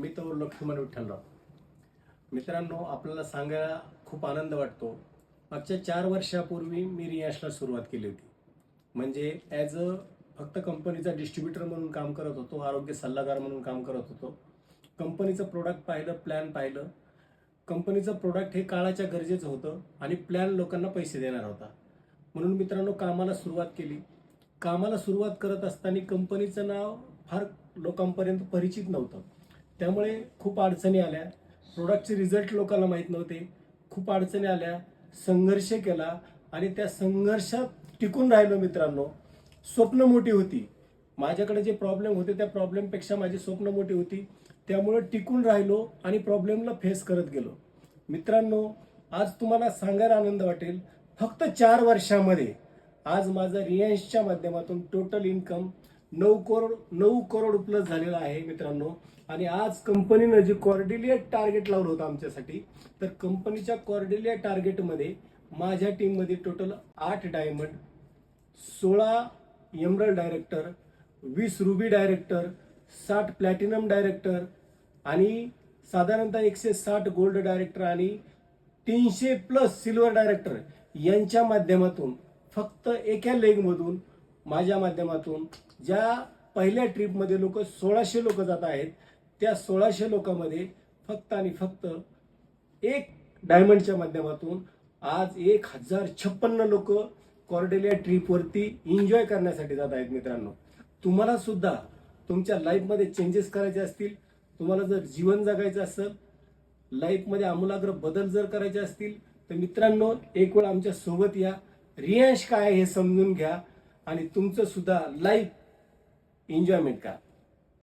मी तर लक्ष्मण विठ्ठलराव. मित्रांनो, आपल्याला सांगायला खूप आनंद वाटतो. मागच्या 4 वर्षापूर्वी मी रियांशला सुरुवात केली होती. म्हणजे ॲज अ फक्त कंपनीचा डिस्ट्रीब्युटर म्हणून काम करत होतो, आरोग्य सल्लागार म्हणून काम करत होतो. कंपनीचं प्रोडक्ट पाहिलं, प्लॅन पाहिलं. कंपनीचं प्रोडक्ट हे काळाच्या गरजेचं होतं आणि प्लॅन लोकांना पैसे देणार होता. म्हणून मित्रांनो, कामाला सुरुवात केली. कामाला सुरुवात करत असताना कंपनीचं नाव फार लोकांपर्यंत परिचित नव्हतं. त्यामुळे खूप अडचणी आल्या. प्रोडक्टचे रिझल्ट लोकांना माहीत नव्हते. खूप अडचणी आल्या. संघर्ष केला आणि त्या संघर्षात टिकून राहिलो. मित्रांनो, स्वप्न मोठी होती. माझ्याकडे जे प्रॉब्लेम होते त्या प्रॉब्लेमपेक्षा माझी स्वप्न मोठी होती. त्यामुळे टिकून राहिलो आणि प्रॉब्लेमला फेस करत गेलो. मित्रांनो, आज तुम्हाला सांगायला आनंद वाटेल, फक्त 4 वर्षामध्ये आज माझं रियांशच्या माध्यमातून टोटल इन्कम 9 करोड प्लस झालेला आहे मित्रांनो. आणि आज कंपनीनं जे कॉर्डिलिएट टार्गेट लावलं होतं आमच्यासाठी, तर कंपनीच्या कॉर्डिलिएट टार्गेटमध्ये माझ्या टीममध्ये total 8 diamond, 16 emerald director, 20 ruby director, 60 platinum director आणि साधारणतः 160 गोल्ड डायरेक्टर आणि 300 प्लस सिल्वर डायरेक्टर यांच्या माध्यमातून फक्त एका लेगमधून माझ्या माध्यमातून ज्या पहिल्या ट्रिपमध्ये लोक 1600 लोक जात आहेत, त्या 1600 लोकांमध्ये फक्त आणि फक्त एक डायमंडच्या माध्यमातून आज 1056 लोक कॉर्डेलिया ट्रिपवरती एन्जॉय करण्यासाठी जात आहेत. मित्रांनो, तुम्हाला सुद्धा तुमच्या लाईफमध्ये चेंजेस करायचे असतील, तुम्हाला जर जीवन जगायचं असेल, लाईफमध्ये आमूलाग्र बदल जर करायचे असतील, तर मित्रांनो एक वेळ आमच्या सोबत या. रियांश काय हे समजून घ्या आणि तुमचं सुद्धा लाईफ एन्जॉयमेंट करा.